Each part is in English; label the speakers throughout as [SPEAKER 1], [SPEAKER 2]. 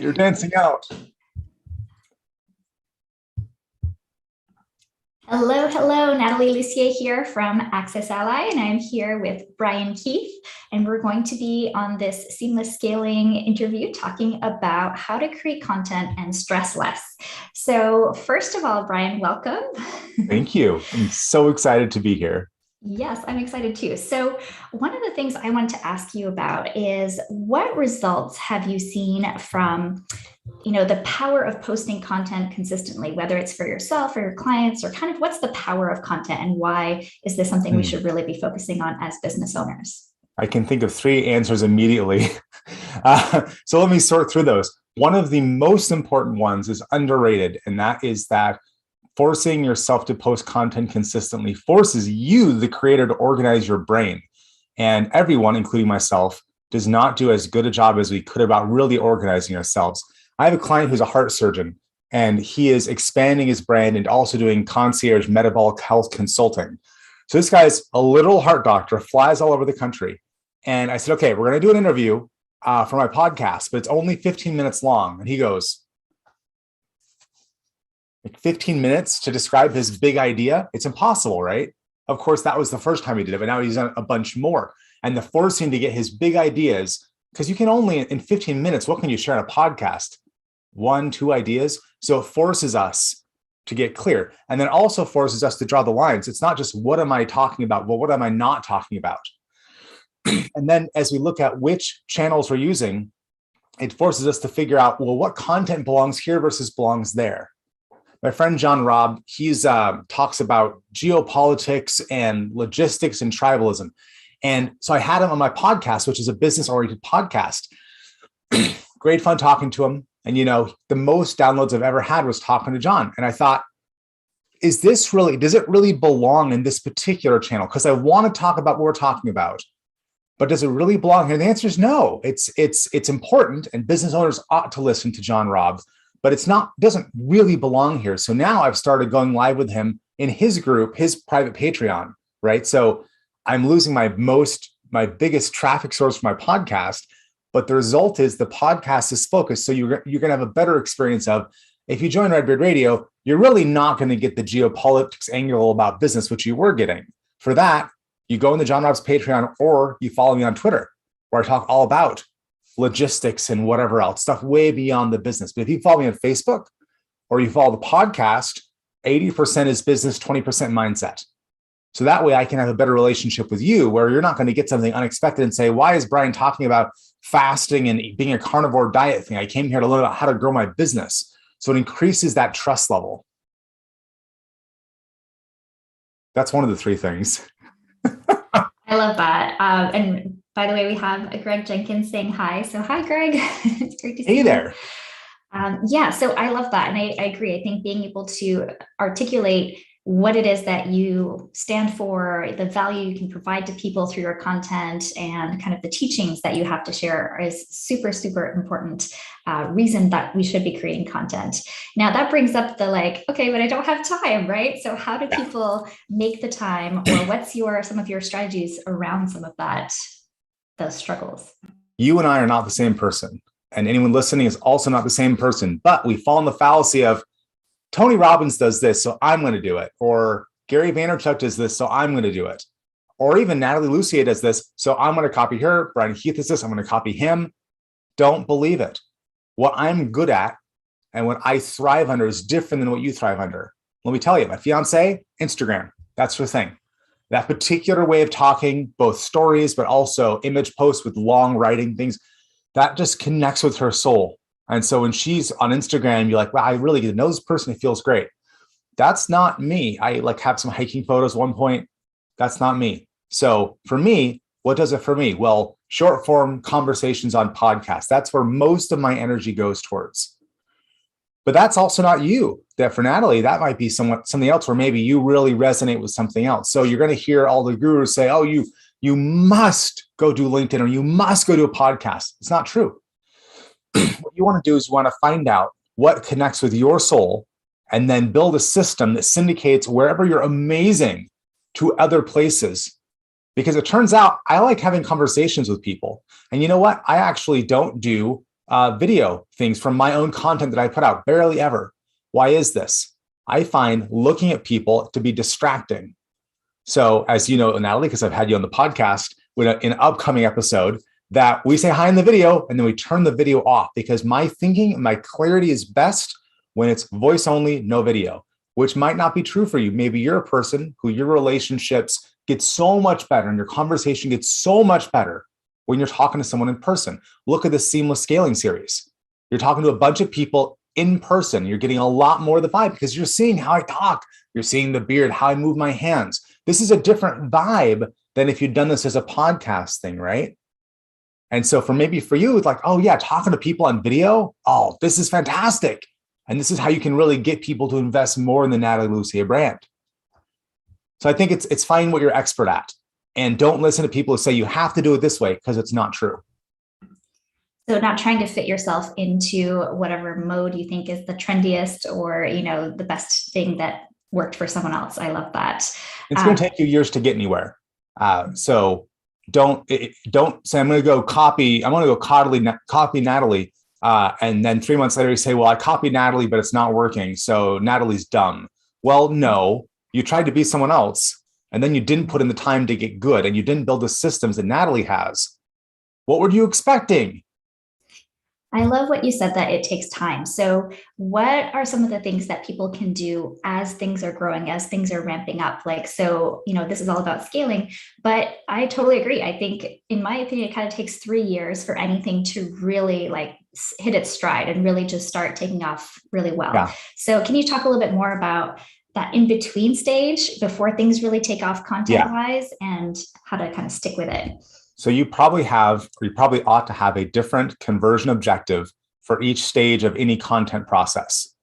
[SPEAKER 1] You're dancing out.
[SPEAKER 2] Hello, hello, Natalie Lucier here from AccessAlly, and I'm here with Brian Keith, and we're going to be on this seamless scaling interview talking about how to create content and stress less. So first of all, Brian, welcome.
[SPEAKER 1] Thank you. I'm so excited to be here.
[SPEAKER 2] Yes, I'm excited too. So one of the things I wanted to ask you about is what results have you seen from the power of posting content consistently, whether it's for yourself or your clients, or kind of what's the power of content and why is this something we should really be focusing on as business owners?
[SPEAKER 1] I can think of 3 answers immediately. So let me sort through those. One of the most important ones is underrated, and that is that forcing yourself to post content consistently forces you, the creator, to organize your brain. And everyone, including myself, does not do as good a job as we could about really organizing ourselves. I have a client who's a heart surgeon, and he is expanding his brand and also doing concierge metabolic health consulting. So this guy's a literal heart doctor, flies all over the country. And I said, okay, we're going to do an interview for my podcast, but it's only 15 minutes long. And he goes, like 15 minutes to describe his big idea? It's impossible, right? Of course, that was the first time he did it, but now he's done a bunch more. And the forcing to get his big ideas, because you can only, in 15 minutes, what can you share on a podcast? 1, 2 ideas. So it forces us to get clear, and then also forces us to draw the lines. It's not just what am I talking about, but what am I not talking about? And then as we look at which channels we're using, it forces us to figure out, well, what content belongs here versus belongs there. My friend John Robb, he's talks about geopolitics and logistics and tribalism. And so I had him on my podcast, which is a business-oriented podcast. Great fun talking to him. And, the most downloads I've ever had was talking to John. And I thought, does it really belong in this particular channel? Because I want to talk about what we're talking about, but does it really belong here? And the answer is no. It's important, and business owners ought to listen to John Robb, but doesn't really belong here. So now I've started going live with him in his group, his private Patreon, right? So I'm losing my biggest traffic source for my podcast, but the result is the podcast is focused. So you're going to have a better experience of, if you join Redbeard Radio, you're really not going to get the geopolitics angle about business, which you were getting. For that, you go into John Robb's Patreon, or you follow me on Twitter, where I talk all about logistics and whatever else, stuff way beyond the business. But if you follow me on Facebook or you follow the podcast, 80% is business, 20% mindset. So that way I can have a better relationship with you, where you're not going to get something unexpected and say, why is Brian talking about fasting and being a carnivore diet thing? I came here to learn about how to grow my business. So it increases that trust level. That's one of the 3 things.
[SPEAKER 2] I love that. And by the way, we have Greg Jenkins saying hi. So hi, Greg. It's great to see you.
[SPEAKER 1] Hey there.
[SPEAKER 2] So I love that. And I agree. I think being able to articulate what it is that you stand for, the value you can provide to people through your content, and kind of the teachings that you have to share is super, super important reason that we should be creating content. Now that brings up the okay, but I don't have time, right? So how do people make the time, or what's some of your strategies around some of those struggles?
[SPEAKER 1] You and I are not the same person, and anyone listening is also not the same person, but we fall in the fallacy of, Tony Robbins does this, so I'm going to do it. Or Gary Vaynerchuk does this, so I'm going to do it. Or even Natalie Lucier does this, so I'm going to copy her. Brian Keith does this, I'm going to copy him. Don't believe it. What I'm good at and what I thrive under is different than what you thrive under. Let me tell you, my fiance, Instagram, that's her thing. That particular way of talking, both stories, but also image posts with long writing things, that just connects with her soul. And so when she's on Instagram, you're like, wow, I really get to know this person. It feels great. That's not me. I have some hiking photos at one point. That's not me. So for me, what does it for me? Well, short form conversations on podcasts. That's where most of my energy goes towards. But that's also not you. That for Natalie, that might be something else where maybe you really resonate with something else. So you're going to hear all the gurus say, oh, you must go do LinkedIn, or you must go do a podcast. It's not true. What you want to do is you want to find out what connects with your soul, and then build a system that syndicates wherever you're amazing to other places. Because it turns out I like having conversations with people. And you know what? I actually don't do video things from my own content that I put out, barely ever. Why is this? I find looking at people to be distracting. So as you know, Natalie, because I've had you on the podcast in an upcoming episode, that we say hi in the video and then we turn the video off, because my thinking, my clarity is best when it's voice only, no video, which might not be true for you. Maybe you're a person who your relationships get so much better and your conversation gets so much better when you're talking to someone in person. Look at the Seamless Scaling series. You're talking to a bunch of people in person. You're getting a lot more of the vibe because you're seeing how I talk. You're seeing the beard, how I move my hands. This is a different vibe than if you'd done this as a podcast thing, right? And so for you, it's like, oh yeah, talking to people on video. Oh, this is fantastic. And this is how you can really get people to invest more in the Natalie Lucier brand. So I think it's find what you're expert at, and don't listen to people who say you have to do it this way, because it's not true.
[SPEAKER 2] So not trying to fit yourself into whatever mode you think is the trendiest or, the best thing that worked for someone else. I love that.
[SPEAKER 1] It's going to take you years to get anywhere. So don't say, I'm going to go copy Natalie. And then 3 months later, you say, well, I copied Natalie, but it's not working. So Natalie's dumb. Well, no, you tried to be someone else, and then you didn't put in the time to get good, and you didn't build the systems that Natalie has. What were you expecting?
[SPEAKER 2] I love what you said, that it takes time. So what are some of the things that people can do as things are growing, as things are ramping up? This is all about scaling, but I totally agree. I think, in my opinion, it kind of takes 3 years for anything to really hit its stride and really just start taking off really well.
[SPEAKER 1] Yeah.
[SPEAKER 2] So can you talk a little bit more about that in between stage before things really take off content wise, and how to kind of stick with it?
[SPEAKER 1] So you probably ought to have a different conversion objective for each stage of any content process.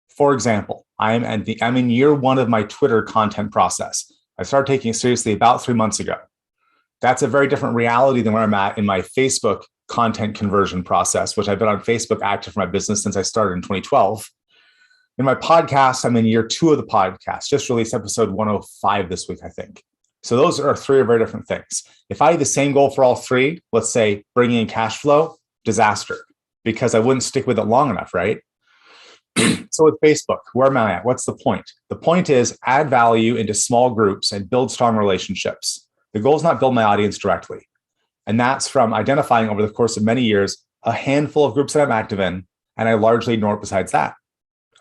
[SPEAKER 1] For example, I'm in year 1 of my Twitter content process. I started taking it seriously about 3 months ago. That's a very different reality than where I'm at in my Facebook content conversion process, which I've been on Facebook active for my business since I started in 2012. In my podcast, I'm in year 2 of the podcast, just released episode 105 this week, I think. So those are 3 very different things. If I had the same goal for all 3, let's say bringing in cash flow, disaster, because I wouldn't stick with it long enough, right? So with Facebook, where am I at? What's the point? The point is add value into small groups and build strong relationships. The goal is not build my audience directly. And that's from identifying over the course of many years, a handful of groups that I'm active in, and I largely ignore it besides that.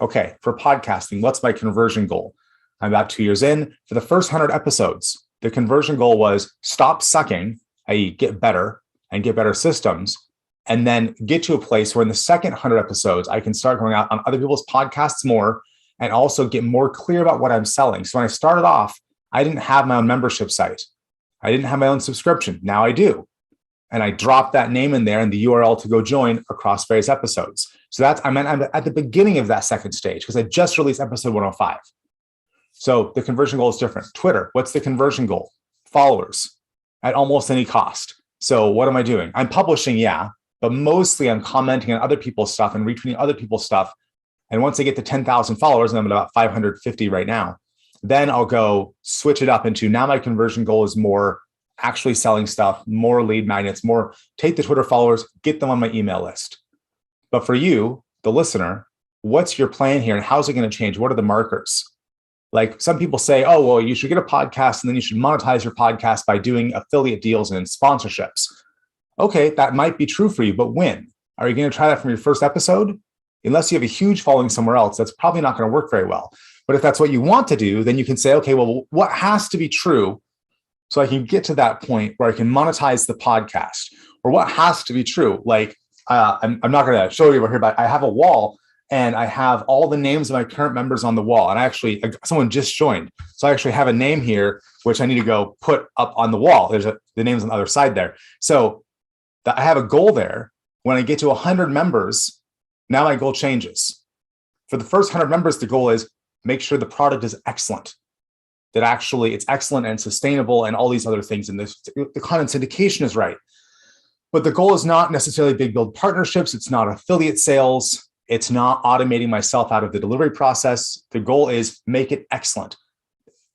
[SPEAKER 1] Okay, for podcasting, what's my conversion goal? I'm about 2 years in. For the first 100 episodes, the conversion goal was stop sucking, i.e. get better and get better systems, and then get to a place where in the second 100 episodes, I can start going out on other people's podcasts more and also get more clear about what I'm selling. So when I started off, I didn't have my own membership site. I didn't have my own subscription. Now I do. And I dropped that name in there and the URL to go join across various episodes. So I'm at the beginning of that second stage because I just released episode 105. So the conversion goal is different. Twitter, what's the conversion goal? Followers at almost any cost. So what am I doing? I'm publishing, but mostly I'm commenting on other people's stuff and retweeting other people's stuff. And once I get to 10,000 followers, and I'm at about 550 right now, then I'll go switch it up into now my conversion goal is more actually selling stuff, more lead magnets, more take the Twitter followers, get them on my email list. But for you, the listener, what's your plan here and how's it going to change? What are the markers? Like some people say, oh, well, you should get a podcast and then you should monetize your podcast by doing affiliate deals and sponsorships. Okay, that might be true for you, but when? Are you going to try that from your first episode? Unless you have a huge following somewhere else, that's probably not going to work very well. But if that's what you want to do, then you can say, okay, well, what has to be true so I can get to that point where I can monetize the podcast? Or what has to be true? Like, I'm not going to show you over here, but I have a wall and I have all the names of my current members on the wall. And someone just joined. So I actually have a name here, which I need to go put up on the wall. There's the name's on the other side there. So I have a goal there. When I get to 100 members, now my goal changes. For the first 100 members, the goal is make sure the product is excellent, that actually it's excellent and sustainable and all these other things. And the content syndication is right. But the goal is not necessarily big build partnerships. It's not affiliate sales. It's not automating myself out of the delivery process. The goal is make it excellent.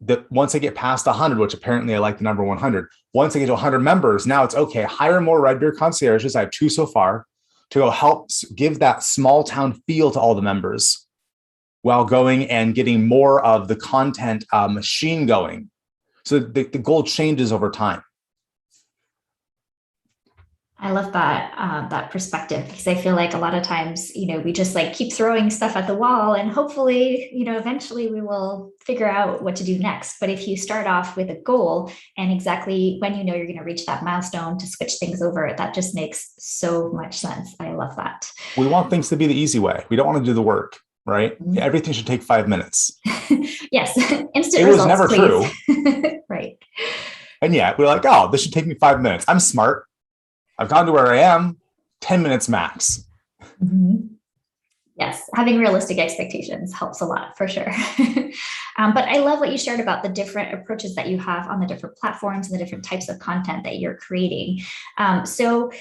[SPEAKER 1] That once I get past 100, which apparently I like the number 100, once I get to 100 members, now it's okay, hire more Red Beer concierges. I have 2 so far. to go help give that small town feel to all the members while going and getting more of the content machine going. So the goal changes over time.
[SPEAKER 2] I love that perspective, because I feel like a lot of times, we just like keep throwing stuff at the wall, and hopefully, eventually we will figure out what to do next. But if you start off with a goal and exactly when you're going to reach that milestone to switch things over, that just makes so much sense. I love that.
[SPEAKER 1] We want things to be the easy way. We don't want to do the work, right? Mm-hmm. Everything should take 5 minutes.
[SPEAKER 2] Yes, instant results. It was never
[SPEAKER 1] true.
[SPEAKER 2] Right.
[SPEAKER 1] And yet we're like, oh, this should take me 5 minutes. I'm smart. I've gone to where I am, 10 minutes max.
[SPEAKER 2] Mm-hmm. Yes, having realistic expectations helps a lot, for sure. But I love what you shared about the different approaches that you have on the different platforms and the different types of content that you're creating. So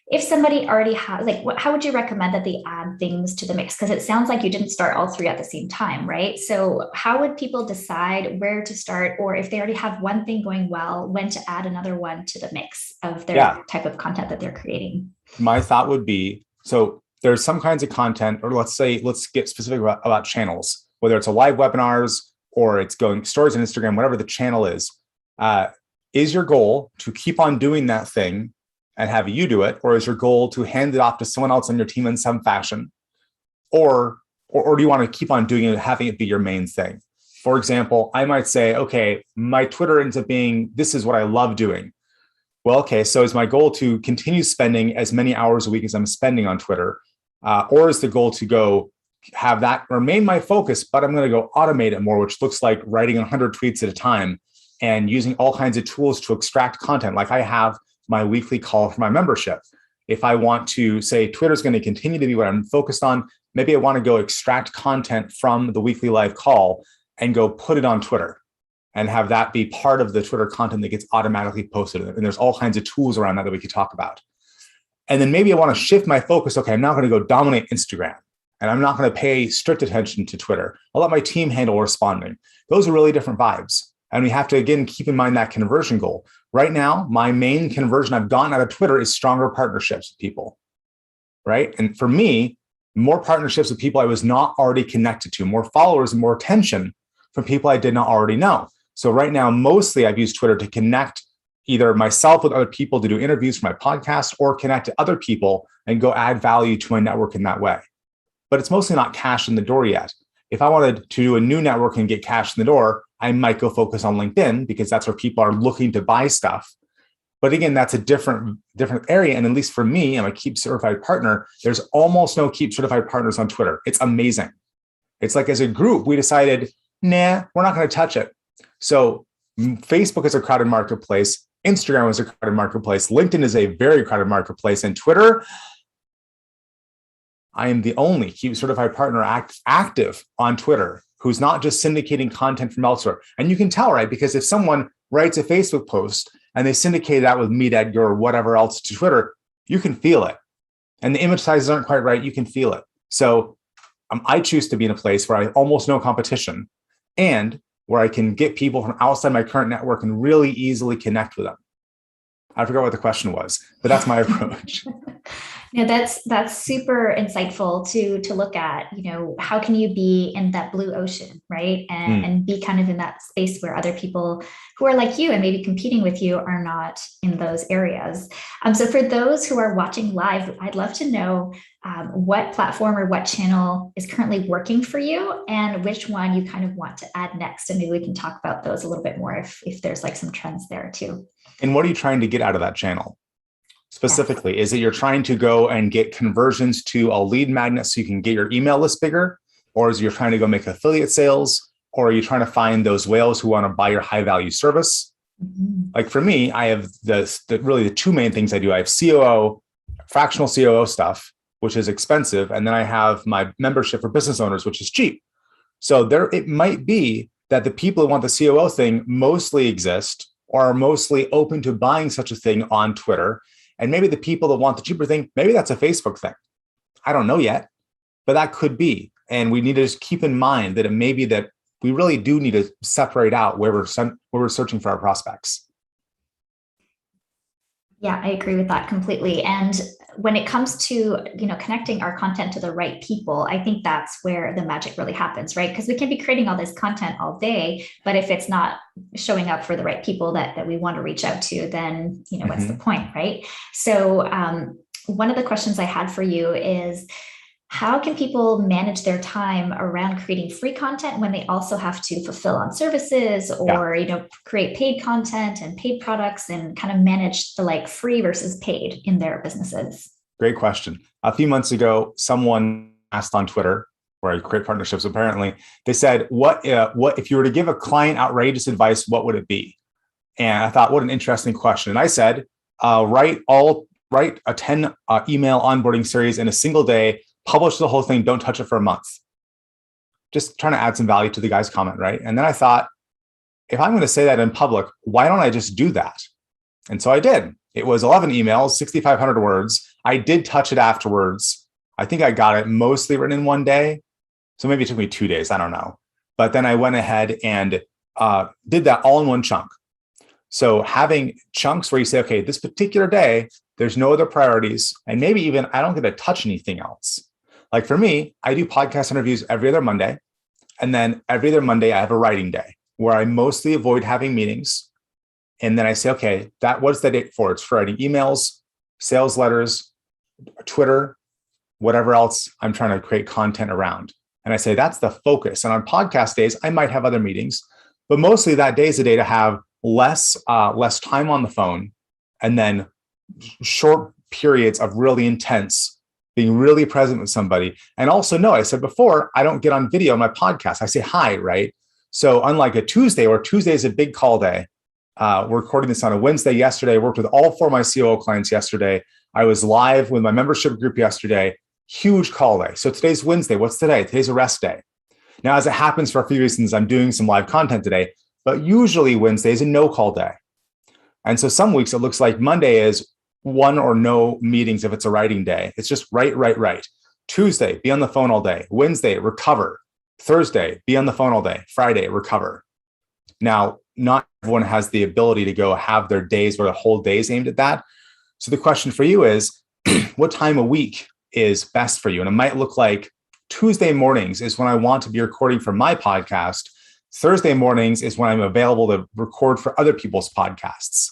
[SPEAKER 2] if somebody already has, how would you recommend that they add things to the mix? Because it sounds like you didn't start all three at the same time, right? So how would people decide where to start, or if they already have one thing going well, when to add another one to the mix of their type of content that they're creating?
[SPEAKER 1] My thought would be, so there's some kinds of content, or let's get specific about channels, whether it's a live webinars or it's going stories on Instagram, whatever the channel is your goal to keep on doing that thing and have you do it, or is your goal to hand it off to someone else on your team in some fashion? Or do you want to keep on doing it, having it be your main thing? For example, I might say, okay, my Twitter ends up being, this is what I love doing. Well, okay, so is my goal to continue spending as many hours a week as I'm spending on Twitter? Or is the goal to go have that remain my focus, but I'm going to go automate it more, which looks like writing 100 tweets at a time and using all kinds of tools to extract content, like I have my weekly call for my membership. If I want to say Twitter is going to continue to be what I'm focused on, maybe I want to go extract content from the weekly live call and go put it on Twitter and have that be part of the Twitter content that gets automatically posted. And there's all kinds of tools around that we could talk about. And then maybe I want to shift my focus. Okay, I'm not going to go dominate Instagram, and I'm not going to pay strict attention to Twitter. I'll let my team handle responding. Those are really different vibes. And we have to, again, keep in mind that conversion goal. Right now, my main conversion I've gotten out of Twitter is stronger partnerships with people, right? And for me, more partnerships with people I was not already connected to, more followers and more attention from people I did not already know. So right now, mostly I've used Twitter to connect either myself with other people to do interviews for my podcast, or connect to other people and go add value to my network in that way. But it's mostly not cash in the door yet. If I wanted to do a new network and get cash in the door, I might go focus on LinkedIn, because that's where people are looking to buy stuff. But again, that's a different area. And at least for me, I'm a Keep certified partner. There's almost no Keep certified partners on Twitter. It's amazing. It's like, as a group, we decided, nah, we're not going to touch it. So Facebook is a crowded marketplace. Instagram is a crowded marketplace. LinkedIn is a very crowded marketplace. And Twitter, I am the only Keep certified partner active on Twitter who's not just syndicating content from elsewhere. And you can tell, right? Because if someone writes a Facebook post and they syndicate that with Meet Edgar or whatever else to Twitter, you can feel it. And the image sizes aren't quite right, you can feel it. So I choose to be in a place where I almost no competition, and where I can get people from outside my current network and really easily connect with them. I forgot what the question was, but that's my approach.
[SPEAKER 2] No, that's super insightful to look at. How can you be in that blue ocean, right? And be kind of in that space where other people who are like you and maybe competing with you are not in those areas. So for those who are watching live, I'd love to know what platform or what channel is currently working for you, and which one you kind of want to add next. And maybe we can talk about those a little bit more if there's like some trends there too.
[SPEAKER 1] And what are you trying to get out of that channel? Specifically, is it you're trying to go and get conversions to a lead magnet so you can get your email list bigger? Or is it you're trying to go make affiliate sales? Or are you trying to find those whales who want to buy your high value service? Mm-hmm. Like for me, I have really the two main things I do. I have COO, fractional COO stuff, which is expensive. And then I have my membership for business owners, which is cheap. So it might be that the people who want the COO thing mostly exist or are mostly open to buying such a thing on Twitter. And maybe the people that want the cheaper thing, maybe that's a Facebook thing. I don't know yet, but that could be. And we need to just keep in mind that it may be that we really do need to separate out where we're searching for our prospects.
[SPEAKER 2] Yeah, I agree with that completely. And when it comes to, connecting our content to the right people, I think that's where the magic really happens, right? Because we can be creating all this content all day, but if it's not showing up for the right people that we want to reach out to, then, what's the point, right? So one of the questions I had for you is, how can people manage their time around creating free content when they also have to fulfill on services or, create paid content and paid products, and kind of manage the like free versus paid in their businesses?
[SPEAKER 1] Great question. A few months ago, someone asked on Twitter, where I create partnerships, apparently, they said, what if you were to give a client outrageous advice, what would it be? And I thought, what an interesting question. And I said, write a 10 email onboarding series in a single day, publish the whole thing, don't touch it for a month. Just trying to add some value to the guy's comment, right? And then I thought, if I'm going to say that in public, why don't I just do that? And so I did. It was 11 emails, 6,500 words. I did touch it afterwards. I think I got it mostly written in one day. So maybe it took me 2 days, I don't know. But then I went ahead and did that all in one chunk. So having chunks where you say, okay, this particular day, there's no other priorities. And maybe even I don't get to touch anything else. Like for me, I do podcast interviews every other Monday. And then every other Monday, I have a writing day where I mostly avoid having meetings. And then I say, okay, what's the date for? It's for writing emails, sales letters, Twitter, whatever else I'm trying to create content around. And I say, that's the focus. And on podcast days, I might have other meetings, but mostly that day is a day to have less time on the phone, and then short periods of really intense, being really present with somebody. And also, no, I said before, I don't get on video on my podcast. I say hi, right? So unlike a Tuesday, where Tuesday is a big call day, we're recording this on a Wednesday. Yesterday, I worked with all 4 of my COO clients yesterday. I was live with my membership group yesterday. Huge call day. So today's Wednesday. What's today? Today's a rest day. Now, as it happens for a few reasons, I'm doing some live content today, but usually Wednesday is a no call day. And so some weeks it looks like Monday is one or no meetings if it's a writing day. It's just write. Tuesday, be on the phone all day. Wednesday, recover. Thursday, be on the phone all day. Friday, recover. Now, not everyone has the ability to go have their days where the whole day is aimed at that. So the question for you is, what time a week is best for you? And it might look like Tuesday mornings is when I want to be recording for my podcast. Thursday mornings is when I'm available to record for other people's podcasts.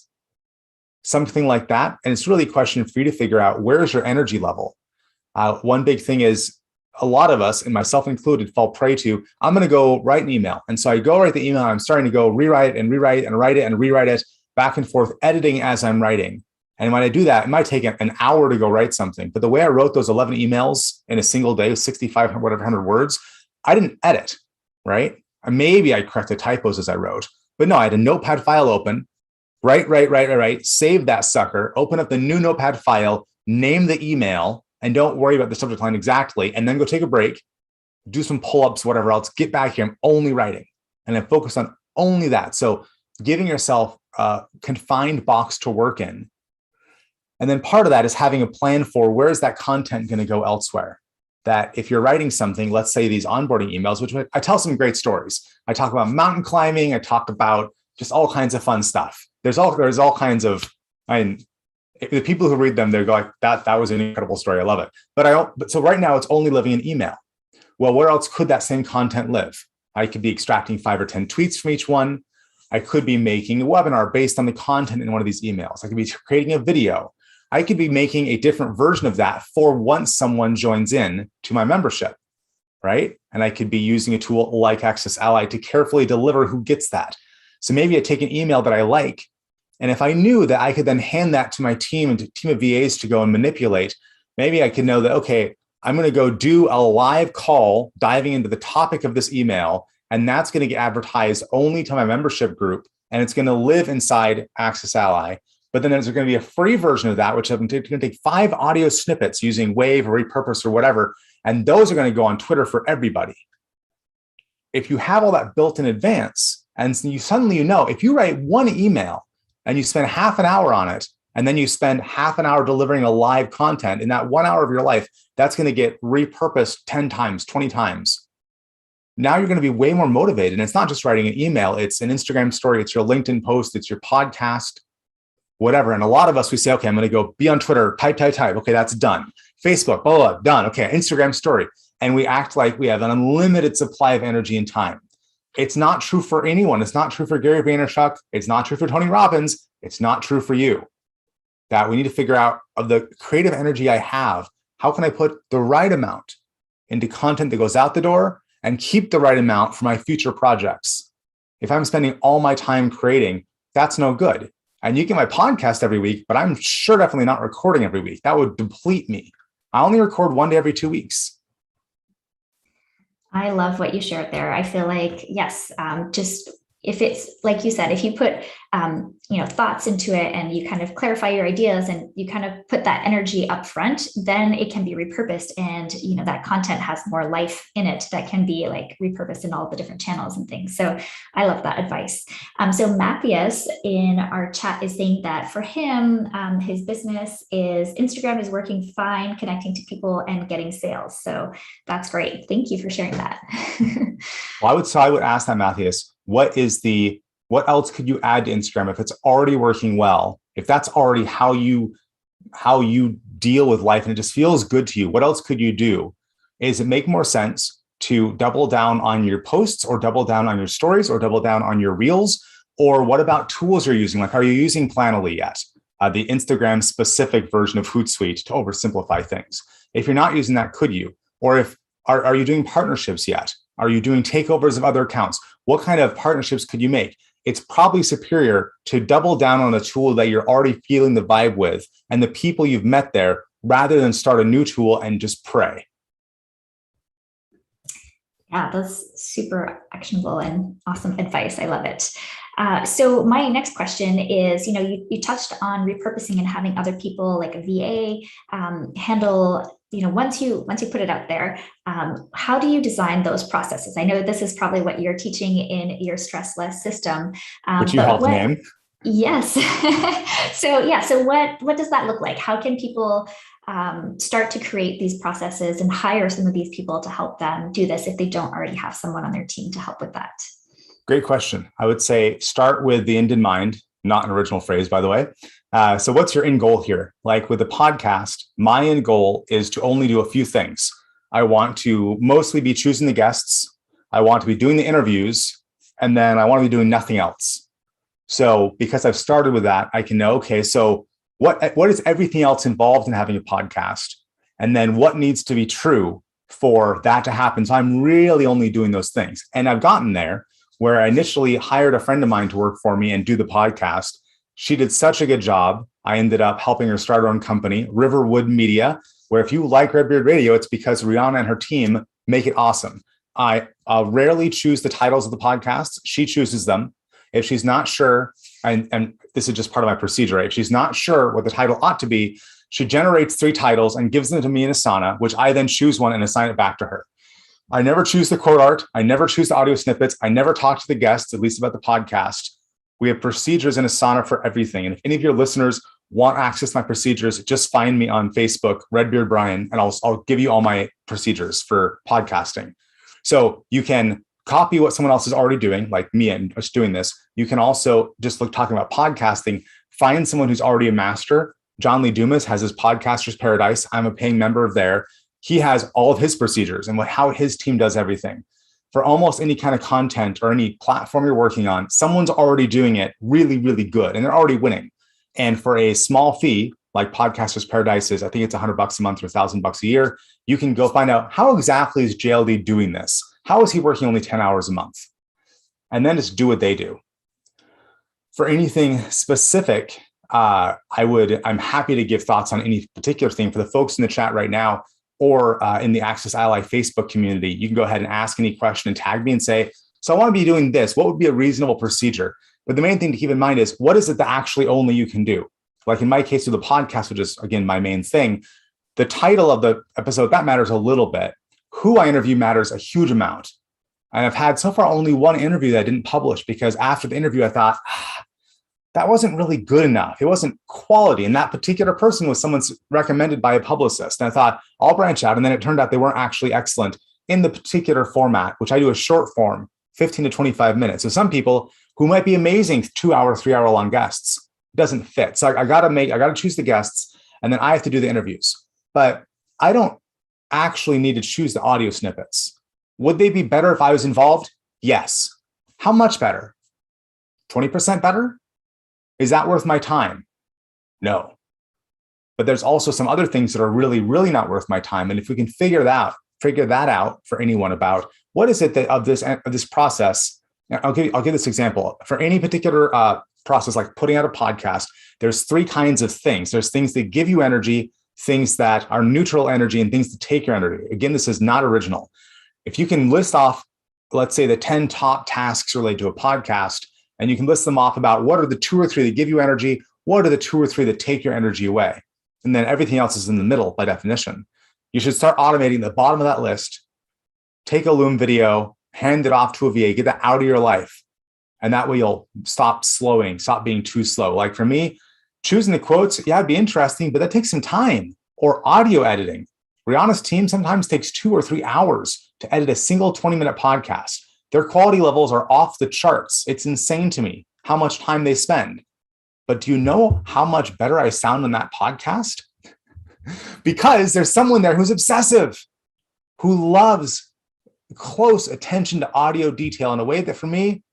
[SPEAKER 1] Something like that. And it's really a question for you to figure out, where's your energy level? One big thing is, a lot of us, and myself included, fall prey to, I'm going to go write an email. And so I go write the email. I'm starting to go rewrite and write it and rewrite it back and forth, editing as I'm writing. And when I do that, it might take an hour to go write something. But the way I wrote those 11 emails in a single day, 6,500, whatever, 100 words, I didn't edit, right? Or maybe I corrected typos as I wrote. But no, I had a notepad file open, write, save that sucker, open up the new notepad file, name the email, and don't worry about the subject line exactly, and then go take a break, do some pull-ups, whatever else, get back here, I'm only writing, and then focus on only that. So giving yourself a confined box to work in. And then part of that is having a plan for, where is that content going to go elsewhere? That if you're writing something, let's say these onboarding emails, which I tell some great stories. I talk about mountain climbing. I talk about just all kinds of fun stuff. There's all kinds of, the people who read them, they go like, that was an incredible story. I love it. But so right now it's only living in email. Well, where else could that same content live? I could be extracting 5 or 10 tweets from each one. I could be making a webinar based on the content in one of these emails. I could be creating a video. I could be making a different version of that for once someone joins in to my membership, right? And I could be using a tool like AccessAlly to carefully deliver who gets that. So maybe I take an email that I like, and if I knew that I could then hand that to my team and to a team of VAs to go and manipulate, maybe I could know that, okay, I'm going to go do a live call diving into the topic of this email, and that's going to get advertised only to my membership group, and it's going to live inside AccessAlly. But then there's going to be a free version of that, which I'm going to take 5 audio snippets using Wave or Repurpose or whatever, and those are going to go on Twitter for everybody. If you have all that built in advance, and you suddenly know, if you write one email and you spend half an hour on it, and then you spend half an hour delivering a live content in that 1 hour of your life, that's going to get repurposed 10 times, 20 times. Now you're going to be way more motivated. And it's not just writing an email. It's an Instagram story. It's your LinkedIn post. It's your podcast. whatever. And a lot of us, we say, okay, I'm going to go be on Twitter, type. Okay, that's done. Facebook, blah, done. Okay, Instagram story. And we act like we have an unlimited supply of energy and time. It's not true for anyone. It's not true for Gary Vaynerchuk. It's not true for Tony Robbins. It's not true for you. That we need to figure out, of the creative energy I have, how can I put the right amount into content that goes out the door and keep the right amount for my future projects? If I'm spending all my time creating, that's no good. And you get my podcast every week, but I'm sure definitely not recording every week. That would deplete me. I only record one day every 2 weeks.
[SPEAKER 2] I love what you shared there. I feel like, yes, just if it's like you said, if you put, thoughts into it and you kind of clarify your ideas and you kind of put that energy up front, then it can be repurposed. And, that content has more life in it that can be like repurposed in all the different channels and things. So I love that advice. So Matthias in our chat is saying that for him, his business is Instagram is working fine, connecting to people and getting sales. So that's great. Thank you for sharing that.
[SPEAKER 1] Well, I would ask that, Matthias, what else could you add to Instagram if it's already working well? If that's already how you deal with life and it just feels good to you, what else could you do? Is it make more sense to double down on your posts or double down on your stories or double down on your reels? Or what about tools you're using? Like, are you using Planoly yet? The Instagram specific version of Hootsuite to oversimplify things. If you're not using that, could you? Or are you doing partnerships yet? Are you doing takeovers of other accounts? What kind of partnerships could you make? It's probably superior to double down on a tool that you're already feeling the vibe with and the people you've met there, rather than start a new tool and just pray.
[SPEAKER 2] Yeah, that's super actionable and awesome advice. I love it. So my next question is, you touched on repurposing and having other people like a VA handle, once you put it out there, how do you design those processes? I know this is probably what you're teaching in your Stress Less system.
[SPEAKER 1] Which you helped name.
[SPEAKER 2] Yes. So what does that look like? How can people start to create these processes and hire some of these people to help them do this if they don't already have someone on their team to help with that?
[SPEAKER 1] Great question. I would say start with the end in mind, not an original phrase, by the way. So what's your end goal here? Like with the podcast, my end goal is to only do a few things. I want to mostly be choosing the guests. I want to be doing the interviews, and then I want to be doing nothing else. So because I've started with that, I can know, okay, so what is everything else involved in having a podcast? And then what needs to be true for that to happen? So I'm really only doing those things. And I've gotten there where I initially hired a friend of mine to work for me and do the podcast. She did such a good job. I ended up helping her start her own company, Riverwood Media, where if you like Redbeard Radio, it's because Rihanna and her team make it awesome. I rarely choose the titles of the podcasts. She chooses them. If she's not sure, and this is just part of my procedure, right? If she's not sure what the title ought to be, she generates 3 titles and gives them to me in Asana, which I then choose one and assign it back to her. I never choose the quote art. I never choose the audio snippets. I never talk to the guests, at least about the podcast. We have procedures in Asana for everything. And if any of your listeners want access to my procedures, just find me on Facebook, Redbeard Brian, and I'll give you all my procedures for podcasting. So you can copy what someone else is already doing, like me and us doing this. You can also just talking about podcasting, find someone who's already a master. John Lee Dumas has his Podcaster's Paradise. I'm a paying member of there. He has all of his procedures and how his team does everything. For almost any kind of content or any platform you're working on, someone's already doing it really, really good, and they're already winning. And for a small fee, like Podcaster's Paradise is, I think it's $100 a month or $1,000 a year, you can go find out how exactly is JLD doing this? How is he working only 10 hours a month? And then just do what they do. For anything specific, I'm happy to give thoughts on any particular thing. For the folks in the chat right now, or in the AccessAlly Facebook community, you can go ahead and ask any question and tag me and say, so I want to be doing this. What would be a reasonable procedure? But the main thing to keep in mind is, what is it that actually only you can do? Like in my case with the podcast, which is, again, my main thing, the title of the episode, that matters a little bit. Who I interview matters a huge amount. And I've had so far only one interview that I didn't publish because after the interview, I thought, that wasn't really good enough. It wasn't quality. And that particular person was someone's recommended by a publicist. And I thought, I'll branch out. And then it turned out they weren't actually excellent in the particular format, which I do a short form, 15 to 25 minutes. So some people who might be amazing 2 hour, 3 hour long guests, doesn't fit. So I got to choose the guests, and then I have to do the interviews. But I don't actually need to choose the audio snippets. Would they be better if I was involved? Yes. How much better? 20% better? Is that worth my time? No. But there's also some other things that are really, really not worth my time. And if we can figure that out for anyone about what is it that of this process, I'll give this example. For any particular process, like putting out a podcast, there's three kinds of things. There's things that give you energy, things that are neutral energy, and things that take your energy. Again, this is not original. If you can list off, let's say, the 10 top tasks related to a podcast, and you can list them off about what are the 2 or 3 that give you energy, what are the 2 or 3 that take your energy away, and then everything else is in the middle by definition. You should start automating the bottom of that list, take a Loom video, hand it off to a VA, get that out of your life. And that way you'll stop being too slow. Like for me, choosing the quotes, yeah, it'd be interesting, but that takes some time. Or audio editing. Rihanna's team sometimes takes 2 or 3 hours to edit a single 20-minute podcast. Their quality levels are off the charts. It's insane to me how much time they spend. But do you know how much better I sound on that podcast? Because there's someone there who's obsessive, who loves close attention to audio detail in a way that for me,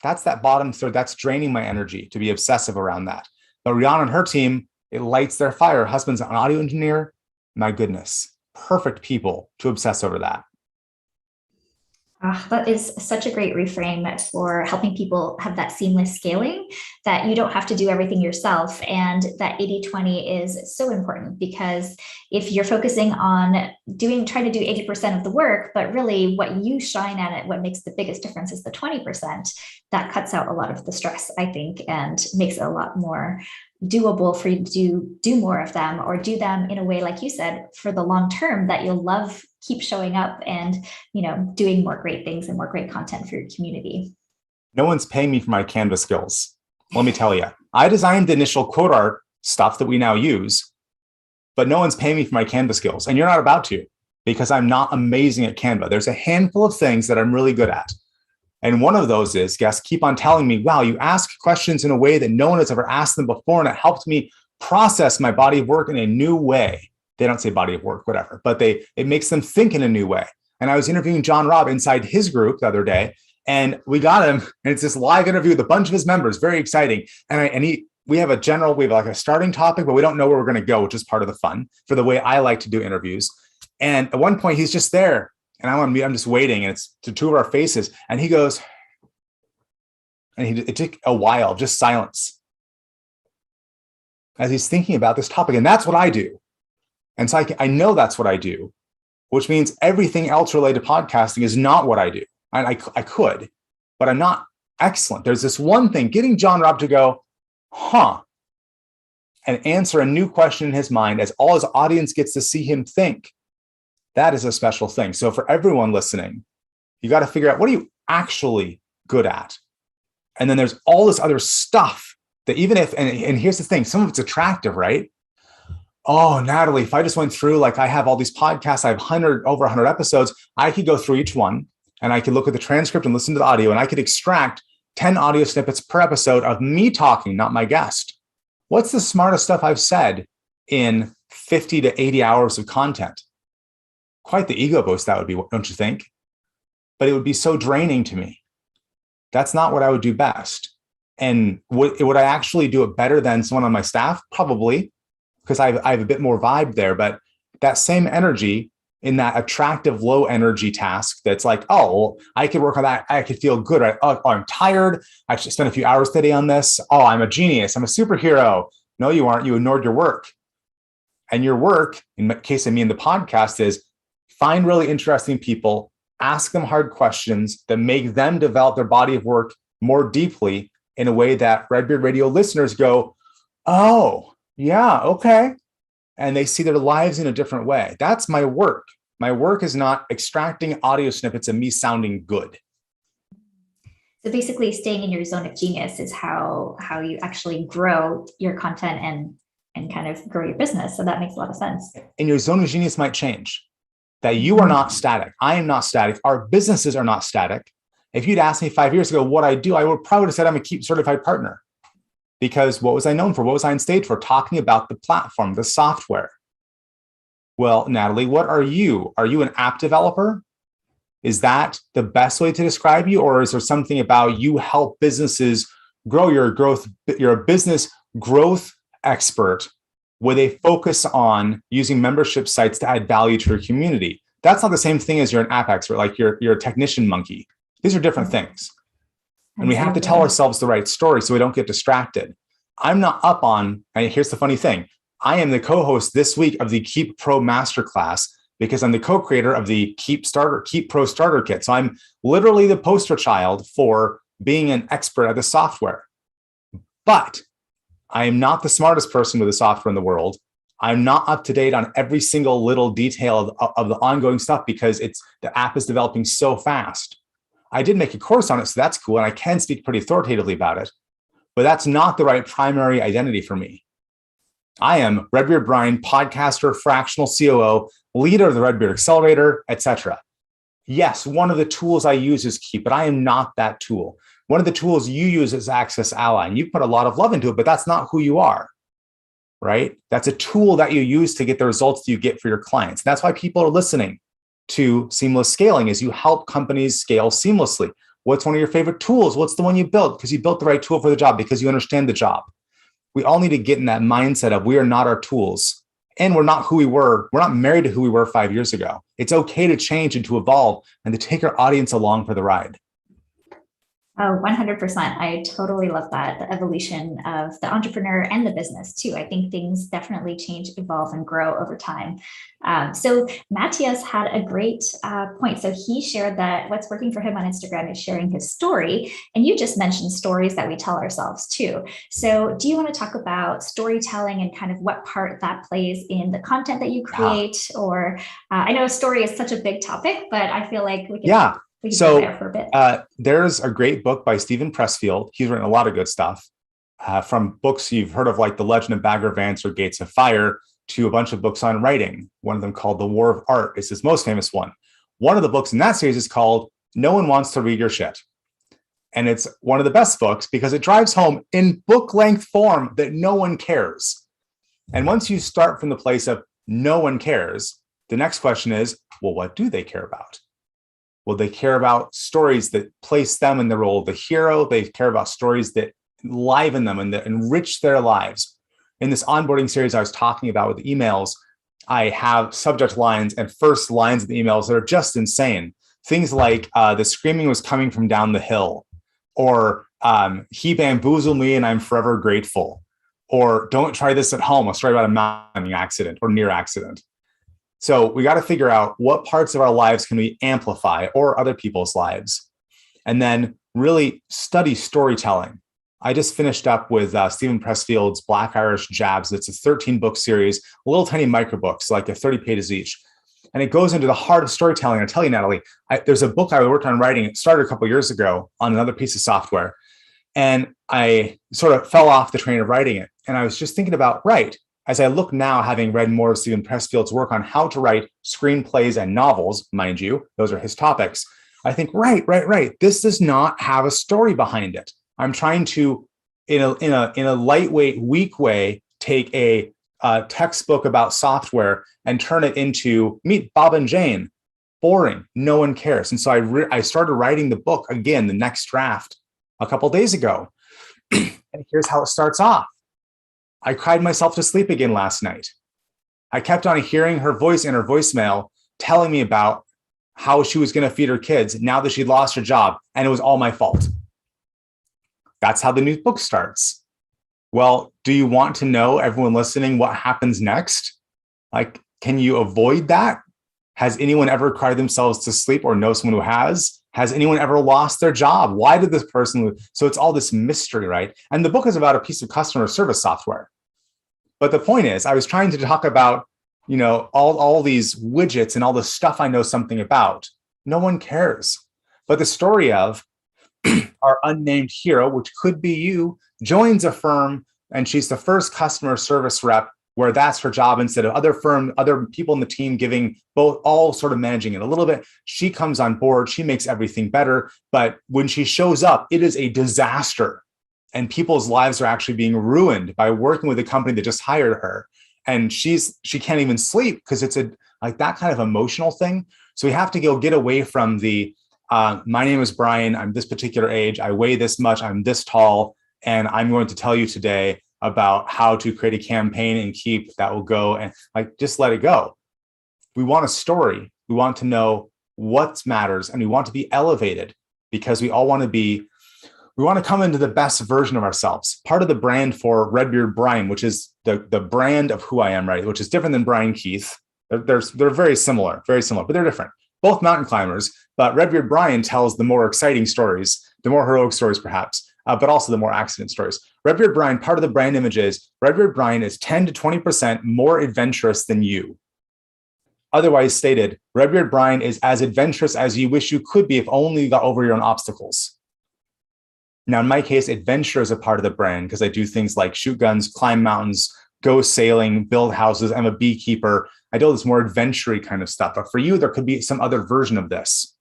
[SPEAKER 1] that's that bottom third. That's draining my energy to be obsessive around that. But Rihanna and her team, it lights their fire. Her husband's an audio engineer. My goodness, perfect people to obsess over that.
[SPEAKER 2] That is such a great reframe for helping people have that seamless scaling, that you don't have to do everything yourself. And that 80-20 is so important, because if you're focusing on trying to do 80% of the work, but really what you shine at it, what makes the biggest difference is the 20%, that cuts out a lot of the stress, I think, and makes it a lot more doable for you to do more of them, or do them in a way, like you said, for the long term, that you'll love, keep showing up and, doing more great things and more great content for your community.
[SPEAKER 1] No one's paying me for my Canva skills. Let me tell you, I designed the initial quote art stuff that we now use, but no one's paying me for my Canva skills. And you're not about to, because I'm not amazing at Canva. There's a handful of things that I'm really good at. And one of those is guests keep on telling me, wow, you ask questions in a way that no one has ever asked them before. And it helped me process my body of work in a new way. They don't say body of work, whatever, but it makes them think in a new way. And I was interviewing John Robb inside his group the other day, and we got him, and it's this live interview with a bunch of his members, very exciting. We have like a starting topic, but we don't know where we're going to go, which is part of the fun for the way I like to do interviews. And at one point he's just there, and I'm just waiting, and it's to 2 of our faces. And he goes, and it took a while, just silence, as he's thinking about this topic. And that's what I do. And so I know that's what I do, which means everything else related to podcasting is not what I do. I could, but I'm not excellent. There's this one thing, getting John Robb to go, and answer a new question in his mind as all his audience gets to see him think. That is a special thing. So for everyone listening, you got to figure out, what are you actually good at? And then there's all this other stuff that even if, and here's the thing, some of it's attractive, right? Oh, Natalie, if I just went through, like I have all these podcasts, I have over 100 episodes, I could go through each one and I could look at the transcript and listen to the audio, and I could extract 10 audio snippets per episode of me talking, not my guest. What's the smartest stuff I've said in 50 to 80 hours of content? Quite the ego boost that would be, don't you think? But it would be so draining to me. That's not what I would do best. And would I actually do it better than someone on my staff? Probably, because I have a bit more vibe there. But that same energy in that attractive low energy task, that's like, oh, well, I could work on that. I could feel good, right? Oh, I'm tired. I should spend a few hours today on this. Oh, I'm a genius. I'm a superhero. No, you aren't. You ignored your work. And your work, in the case of me in the podcast, is find really interesting people, ask them hard questions that make them develop their body of work more deeply in a way that Redbeard Radio listeners go, oh, yeah, okay. And they see their lives in a different way. That's my work. My work is not extracting audio snippets of me sounding good.
[SPEAKER 2] So basically staying in your zone of genius is how you actually grow your content and kind of grow your business. So that makes a lot of sense.
[SPEAKER 1] And your zone of genius might change. That you are not static. I am not static. Our businesses are not static. If you'd asked me 5 years ago what I do, I would probably have said I'm a Keep certified partner. Because what was I known for? What was I on stage for? Talking about the platform, the software. Well, Natalie, what are you? Are you an app developer? Is that the best way to describe you? Or is there something about you help businesses grow your growth? You're a business growth expert with a focus on using membership sites to add value to your community. That's not the same thing as you're an app expert, like you're a technician monkey. These are different things. And we have to tell ourselves the right story so we don't get distracted. I'm not up on, and here's the funny thing, I am the co-host this week of the Keep Pro Masterclass because I'm the co-creator of the Keep Pro Starter Kit. So I'm literally the poster child for being an expert at the software. But I am not the smartest person with the software in the world. I'm not up to date on every single little detail of the ongoing stuff because the app is developing so fast. I did make a course on it, so that's cool. And I can speak pretty authoritatively about it, but that's not the right primary identity for me. I am Redbeard Brian, podcaster, fractional COO, leader of the Redbeard Accelerator, etc. Yes, one of the tools I use is Keep, but I am not that tool. One of the tools you use is AccessAlly, and you put a lot of love into it, but that's not who you are, right? That's a tool that you use to get the results that you get for your clients. That's why people are listening to Seamless Scaling, is you help companies scale seamlessly. What's one of your favorite tools? What's the one you built? Because you built the right tool for the job, because you understand the job. We all need to get in that mindset of we are not our tools and we're not who we were. We're not married to who we were 5 years ago. It's okay to change and to evolve and to take our audience along for the ride.
[SPEAKER 2] Oh, 100%. I totally love that. The evolution of the entrepreneur and the business too. I think things definitely change, evolve, and grow over time. So Matthias had a great point. So he shared that what's working for him on Instagram is sharing his story. And you just mentioned stories that we tell ourselves too. So do you want to talk about storytelling and kind of what part that plays in the content that you create? Or I know a story is such a big topic, but I feel like we can
[SPEAKER 1] So
[SPEAKER 2] there for a bit.
[SPEAKER 1] There's a great book by Stephen Pressfield. He's written a lot of good stuff, from books you've heard of like The Legend of Bagger Vance or Gates of Fire to a bunch of books on writing. One of them called The War of Art is his most famous one. One of the books in that series is called No One Wants to Read Your Shit. And it's one of the best books because it drives home in book length form that no one cares. And once you start from the place of no one cares, the next question is, well, what do they care about? Well, they care about stories that place them in the role of the hero. They care about stories that liven them and that enrich their lives. In this onboarding series I was talking about with emails, I have subject lines and first lines of the emails that are just insane. Things like the screaming was coming from down the hill, or he bamboozled me and I'm forever grateful, or don't try this at home, a story about a mountain accident or near accident. So we got to figure out what parts of our lives can we amplify, or other people's lives, and then really study storytelling. I just finished up with Stephen Pressfield's Black Irish Jabs. It's a 13-book series, little tiny micro books, like 30 pages each. And it goes into the heart of storytelling. I tell you, Natalie, there's a book I worked on writing. It started a couple of years ago on another piece of software. And I sort of fell off the train of writing it. And I was just thinking about, as I look now, having read more of Stephen Pressfield's work on how to write screenplays and novels, mind you, those are his topics. I think, right. This does not have a story behind it. I'm trying to, in a lightweight, weak way, take a textbook about software and turn it into Meet Bob and Jane. Boring. No one cares. And so I started writing the book again, the next draft, a couple of days ago. And here's how it starts off. I cried myself to sleep again last night. I kept on hearing her voice in her voicemail telling me about how she was going to feed her kids now that she'd lost her job, and it was all my fault. That's how the new book starts. Well, do you want to know, everyone listening, what happens next? Like, can you avoid that? Has anyone ever cried themselves to sleep, or know someone who has? Has anyone ever lost their job? Why did this person lose? So it's all this mystery, right? And the book is about a piece of customer service software. But the point is, I was trying to talk about, all these widgets and all the stuff I know something about. No one cares. But the story of our unnamed hero, which could be you, joins a firm, and she's the first customer service rep where that's her job, instead of other people in the team giving all sort of managing it a little bit. She comes on board, she makes everything better. But when she shows up, it is a disaster. and people's lives are actually being ruined by working with a company that just hired her. And she can't even sleep because it's like that kind of emotional thing. So we have to get away from the, my name is Brian, I'm this particular age, I weigh this much, I'm this tall, and I'm going to tell you today about how to create a campaign and keep that will go, and like, just let it go. We want a story. We want to know what matters, and we want to be elevated because we all want to come into the best version of ourselves. Part of the brand for Redbeard Brian, which is the brand of who I am, right? Which is different than Brian Keith. They're very similar, but they're different. Both mountain climbers, but Redbeard Brian tells the more exciting stories, the more heroic stories perhaps, but also the more accident stories. Redbeard Brian, part of the brand image is Redbeard Brian is 10 to 20% more adventurous than you. Otherwise stated, Redbeard Brian is as adventurous as you wish you could be if only you got over your own obstacles. Now, in my case, adventure is a part of the brand because I do things like shoot guns, climb mountains, go sailing, build houses. I'm a beekeeper. I do this more adventure-y kind of stuff. But for you, there could be some other version of this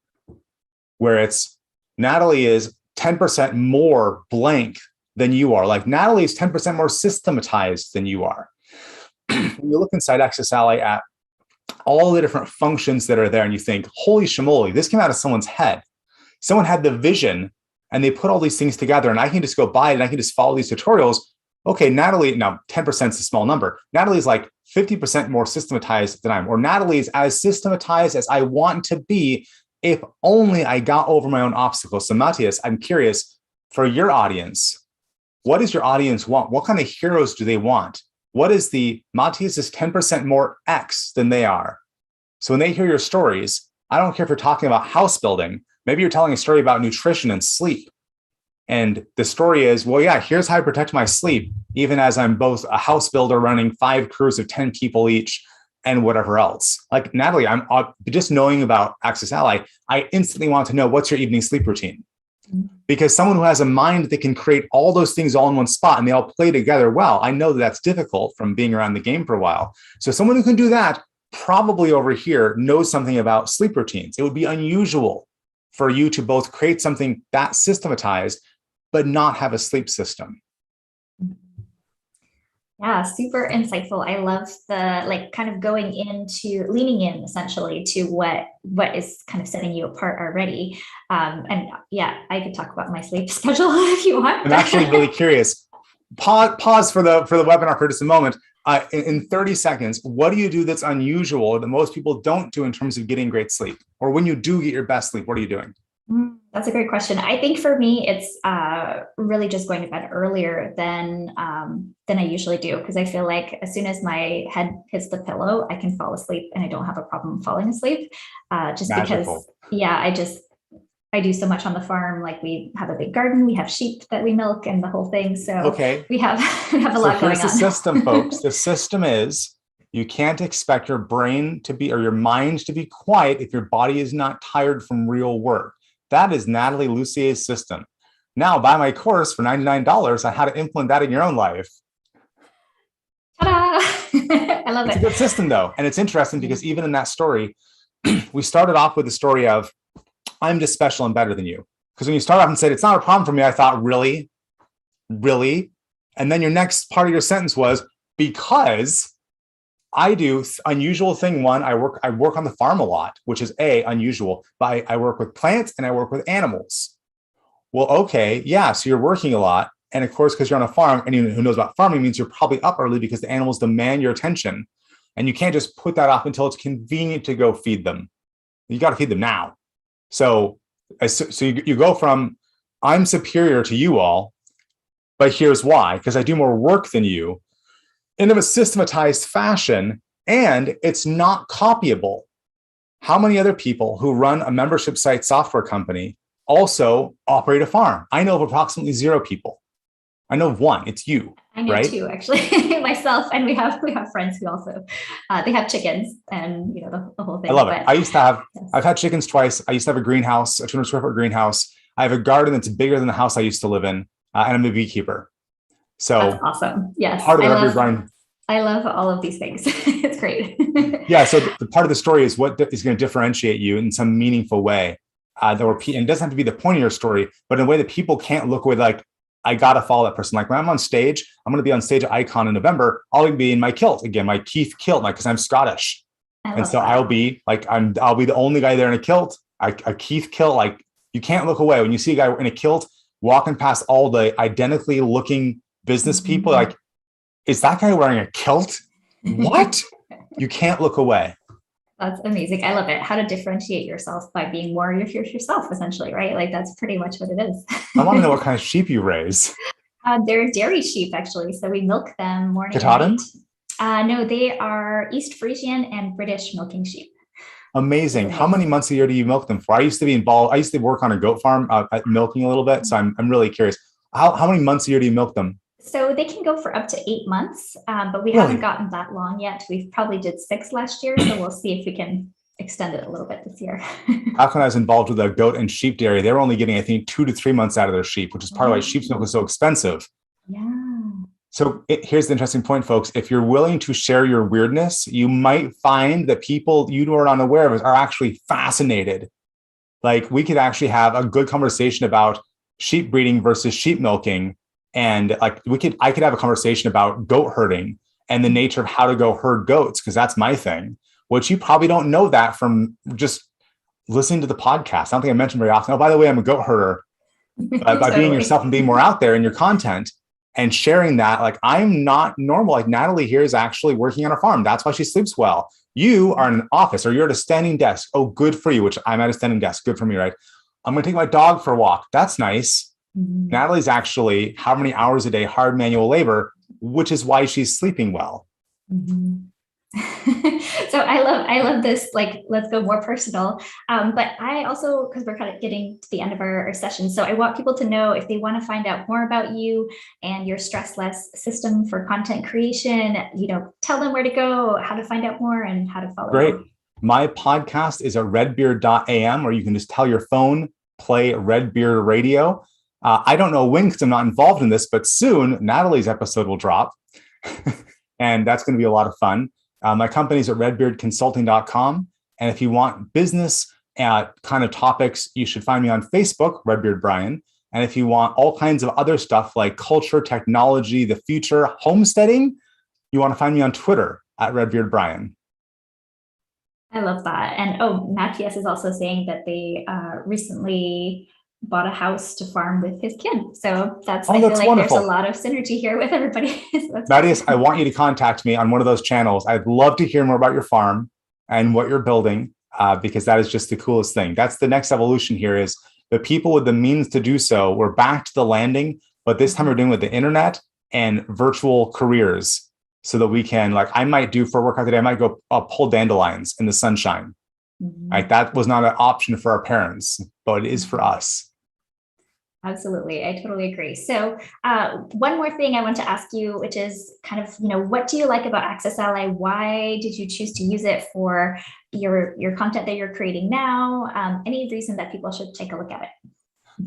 [SPEAKER 1] where it's Natalie is 10% more blank than you are. Like Natalie is 10% more systematized than you are. When you look inside AccessAlly at all the different functions that are there and you think, holy shamoly, this came out of someone's head. Someone had the vision and they put all these things together and I can just go buy it and I can just follow these tutorials. Okay, Natalie, now 10% is a small number. Natalie's like 50% more systematized than I am, or Natalie is as systematized as I want to be if only I got over my own obstacles. So Matthias, I'm curious, for your audience, what does your audience want? What kind of heroes do they want? What is the Matthias is 10% more X than they are? So when they hear your stories, I don't care if you're talking about house building. Maybe you're telling a story about nutrition and sleep. And the story is, well, yeah, here's how I protect my sleep, even as I'm both a house builder running 5 crews of 10 people each and whatever else. Like Natalie, I'm just knowing about AccessAlly, I instantly want to know what's your evening sleep routine. Because someone who has a mind that can create all those things all in one spot and they all play together well, I know that that's difficult from being around the game for a while. So someone who can do that probably over here knows something about sleep routines. It would be unusual for you to both create something that systematized, but not have a sleep system.
[SPEAKER 2] Yeah, super insightful. I love the kind of going into leaning in essentially to what is kind of setting you apart already. And yeah, I could talk about my sleep schedule if you want.
[SPEAKER 1] I'm actually really curious. Pause for the webinar for just a moment. In 30 seconds, what do you do that's unusual that most people don't do in terms of getting great sleep? Or when you do get your best sleep, what are you doing?
[SPEAKER 2] That's a great question. I think for me, it's really just going to bed earlier than I usually do, because I feel like as soon as my head hits the pillow, I can fall asleep and I don't have a problem falling asleep. Just
[SPEAKER 1] Magical.
[SPEAKER 2] because, yeah, I do so much on the farm. Like we have a big garden, we have sheep that we milk and the whole thing. So
[SPEAKER 1] okay,
[SPEAKER 2] we have a lot going on.
[SPEAKER 1] Here's the system, folks. The system is you can't expect your brain to be or your mind to be quiet if your body is not tired from real work. That is Natalie Lucier's system. Now, buy my course for $99 on how to implement that in your own life.
[SPEAKER 2] Ta-da! I love it.
[SPEAKER 1] It's a good system, though. And it's interesting because even in that story, we started off with the story of, I'm just special and better than you. Because when you start off and said, it's not a problem for me, I thought, really? Really? And then your next part of your sentence was, because I do unusual thing one, I work on the farm a lot, which is unusual, but I work with plants and I work with animals. Well, okay, yeah, so you're working a lot. And of course, because you're on a farm, anyone who knows about farming means you're probably up early because the animals demand your attention. And you can't just put that off until it's convenient to go feed them. You got to feed them now. So you go from, I'm superior to you all, but here's why, because I do more work than you, in a systematized fashion, and it's not copyable. How many other people who run a membership site software company also operate a farm? I know of approximately 0 people. I know of 1, it's you.
[SPEAKER 2] I know
[SPEAKER 1] right?
[SPEAKER 2] 2 actually, myself, and we have friends who also, they have chickens and the whole thing.
[SPEAKER 1] I love it. I've had chickens twice. I used to have a greenhouse, a 200 square foot greenhouse. I have a garden that's bigger than the house I used to live in, and I'm a beekeeper. So
[SPEAKER 2] that's awesome. Yes.
[SPEAKER 1] Part of Redbeard Brian.
[SPEAKER 2] I love all of these things. It's great.
[SPEAKER 1] Yeah. So the part of the story is what is going to differentiate you in some meaningful way. And it doesn't have to be the point of your story, but in a way that people can't look away like, I got to follow that person. Like when I'm on stage, I'm going to be on stage at Icon in November. I'll be in my kilt again, my Keith kilt, because I'm Scottish. And so I'll be the only guy there in a kilt, a Keith kilt. Like you can't look away when you see a guy in a kilt walking past all the identically looking business people. Like, is that guy wearing a kilt? What? You can't look away.
[SPEAKER 2] That's amazing. I love it. How to differentiate yourself by being more of yourself, essentially, right? Like that's pretty much what it is.
[SPEAKER 1] I want to know what kind of sheep you raise.
[SPEAKER 2] They're dairy sheep, actually. So we milk them morning
[SPEAKER 1] Katahdin?
[SPEAKER 2] and night. No, they are East Frisian and British milking sheep.
[SPEAKER 1] Amazing. How many months a year do you milk them for? I used to be involved. I used to work on a goat farm milking a little bit. So I'm really curious. How many months a year do you milk them?
[SPEAKER 2] So they can go for up to 8 months, but we haven't gotten that long yet. We've probably did 6 last year. So we'll see if we can extend it a little bit this year.
[SPEAKER 1] Back when I was involved with a goat and sheep dairy, they were only getting, I think, 2 to 3 months out of their sheep, which is part of why sheep's milk is so expensive.
[SPEAKER 2] Yeah.
[SPEAKER 1] So here's the interesting point, folks. If you're willing to share your weirdness, you might find that people you are unaware of are actually fascinated. Like we could actually have a good conversation about sheep breeding versus sheep milking. And like I could have a conversation about goat herding and the nature of how to go herd goats, because that's my thing, which you probably don't know that from just listening to the podcast. I don't think I mentioned very often. Oh, by the way, I'm a goat herder. By being yourself and being more out there in your content and sharing that, like I'm not normal. Like Natalie here is actually working on a farm. That's why she sleeps well. You are in an office or you're at a standing desk. Oh, good for you, which I'm at a standing desk. Good for me, right? I'm going to take my dog for a walk. That's nice. Natalie's actually how many hours a day, hard manual labor, which is why she's sleeping well.
[SPEAKER 2] So I love this, like, let's go more personal. But I also, because we're kind of getting to the end of our session, so I want people to know if they want to find out more about you and your stressless system for content creation, tell them where to go, how to find out more and how to follow.
[SPEAKER 1] Great.
[SPEAKER 2] You.
[SPEAKER 1] My podcast is at redbeard.am, or you can just tell your phone, play Redbeard Radio. I don't know when because I'm not involved in this, but soon Natalie's episode will drop. And that's going to be a lot of fun. My company's at redbeardconsulting.com. And if you want business kind of topics, you should find me on Facebook, Redbeard Brian. And if you want all kinds of other stuff like culture, technology, the future, homesteading, you want to find me on Twitter at Redbeard Brian.
[SPEAKER 2] I love that. And Matt PS is also saying that they recently bought a house to farm with his kid. So I feel like wonderful. There's a lot of synergy here with everybody.
[SPEAKER 1] Thaddeus, I want you to contact me on one of those channels. I'd love to hear more about your farm and what you're building, because that is just the coolest thing. That's the next evolution here is the people with the means to do so. We're back to the landing, but this time we're doing with the internet and virtual careers so that we can, like I might do for a workout today, I might go pull dandelions in the sunshine. Like that was not an option for our parents, but it is for us.
[SPEAKER 2] Absolutely. I totally agree. So one more thing I want to ask you, which is kind of, what do you like about AccessAlly? Why did you choose to use it for your content that you're creating now? Any reason that people should take a look at it?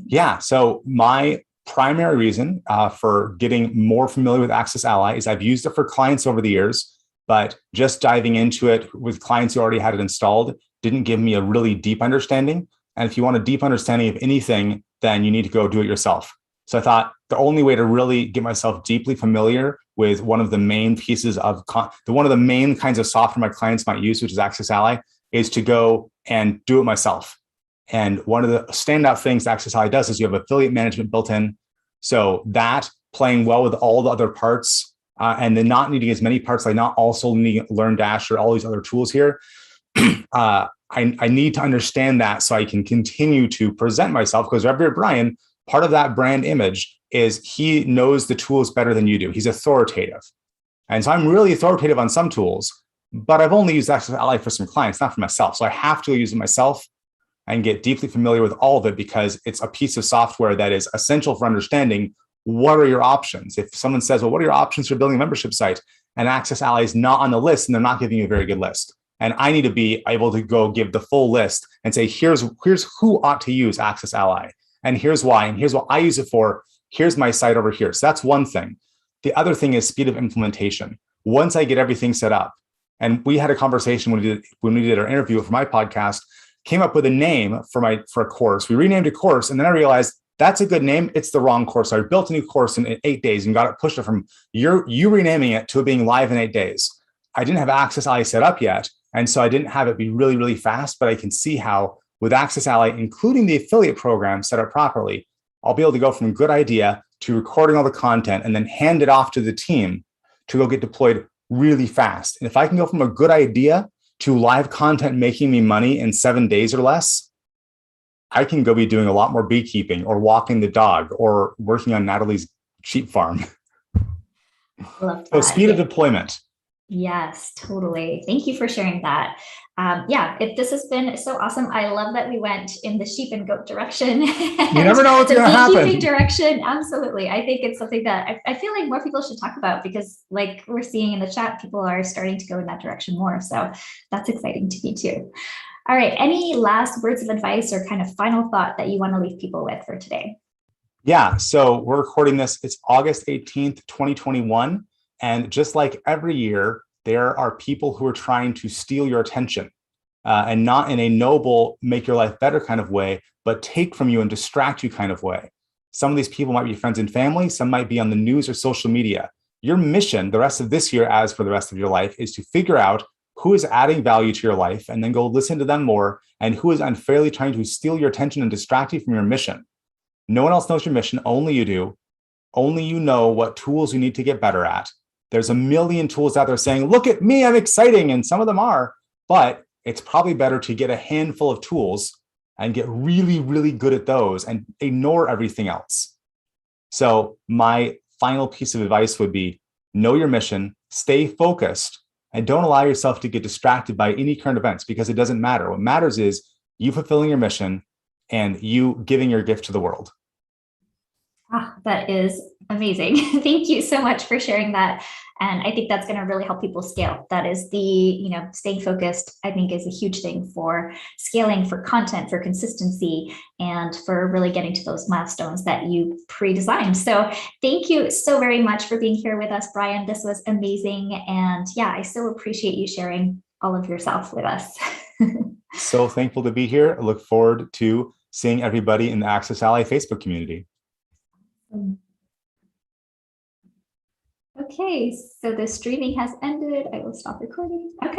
[SPEAKER 1] Yeah. So my primary reason for getting more familiar with AccessAlly is I've used it for clients over the years, but just diving into it with clients who already had it installed didn't give me a really deep understanding. And if you want a deep understanding of anything, then you need to go do it yourself. So I thought the only way to really get myself deeply familiar with one of the main pieces of one of the main kinds of software my clients might use, which is AccessAlly, is to go and do it myself. And one of the standout things AccessAlly does is you have affiliate management built in. So that playing well with all the other parts and then not needing as many parts, like not also needing LearnDash or all these other tools here. I need to understand that so I can continue to present myself, because Redbeard Brian, part of that brand image is he knows the tools better than you do. He's authoritative. And so I'm really authoritative on some tools, but I've only used AccessAlly for some clients, not for myself. So I have to use it myself and get deeply familiar with all of it because it's a piece of software that is essential for understanding what are your options. If someone says, well, what are your options for building a membership site? And AccessAlly is not on the list and they're not giving you a very good list. And I need to be able to go give the full list and say, here's who ought to use AccessAlly. And here's why. And here's what I use it for. Here's my site over here. So that's one thing. The other thing is speed of implementation. Once I get everything set up, and we had a conversation when we did our interview for my podcast, came up with a name for a course. We renamed a course. And then I realized that's a good name. It's the wrong course. I built a new course in 8 days and got it pushed from you renaming it to being live in 8 days. I didn't have AccessAlly set up yet. And so I didn't have it be really, really fast, but I can see how with AccessAlly, including the affiliate program set up properly, I'll be able to go from good idea to recording all the content and then hand it off to the team to go get deployed really fast. And if I can go from a good idea to live content making me money in 7 days or less, I can go be doing a lot more beekeeping or walking the dog or working on Natalie's sheep farm.
[SPEAKER 2] Love that.
[SPEAKER 1] So speed of deployment.
[SPEAKER 2] Yes, totally. Thank you for sharing that. This has been so awesome. I love that we went in the sheep and goat direction.
[SPEAKER 1] You never know what's going to happen.
[SPEAKER 2] Direction, absolutely. I think it's something that I feel like more people should talk about because, like we're seeing in the chat, people are starting to go in that direction more. So that's exciting to me too. All right. Any last words of advice or kind of final thought that you want to leave people with for today?
[SPEAKER 1] Yeah. So we're recording this. It's August 18th, 2021. And just like every year, there are people who are trying to steal your attention and not in a noble, make your life better kind of way, but take from you and distract you kind of way. Some of these people might be friends and family. Some might be on the news or social media. Your mission the rest of this year, as for the rest of your life, is to figure out who is adding value to your life and then go listen to them more, and who is unfairly trying to steal your attention and distract you from your mission. No one else knows your mission, only you do. Only you know what tools you need to get better at. There's a million tools out there saying, look at me, I'm exciting. And some of them are, but it's probably better to get a handful of tools and get really, really good at those and ignore everything else. So my final piece of advice would be know your mission, stay focused, and don't allow yourself to get distracted by any current events because it doesn't matter. What matters is you fulfilling your mission and you giving your gift to the world.
[SPEAKER 2] That is amazing. Thank you so much for sharing that. And I think that's going to really help people scale. That is staying focused, I think, is a huge thing for scaling, for content, for consistency, and for really getting to those milestones that you pre-designed. So thank you so very much for being here with us, Brian. This was amazing. And yeah, I so appreciate you sharing all of yourself with us.
[SPEAKER 1] So thankful to be here. I look forward to seeing everybody in the AccessAlly Facebook community.
[SPEAKER 2] Okay, so the streaming has ended. I will stop recording. Okay.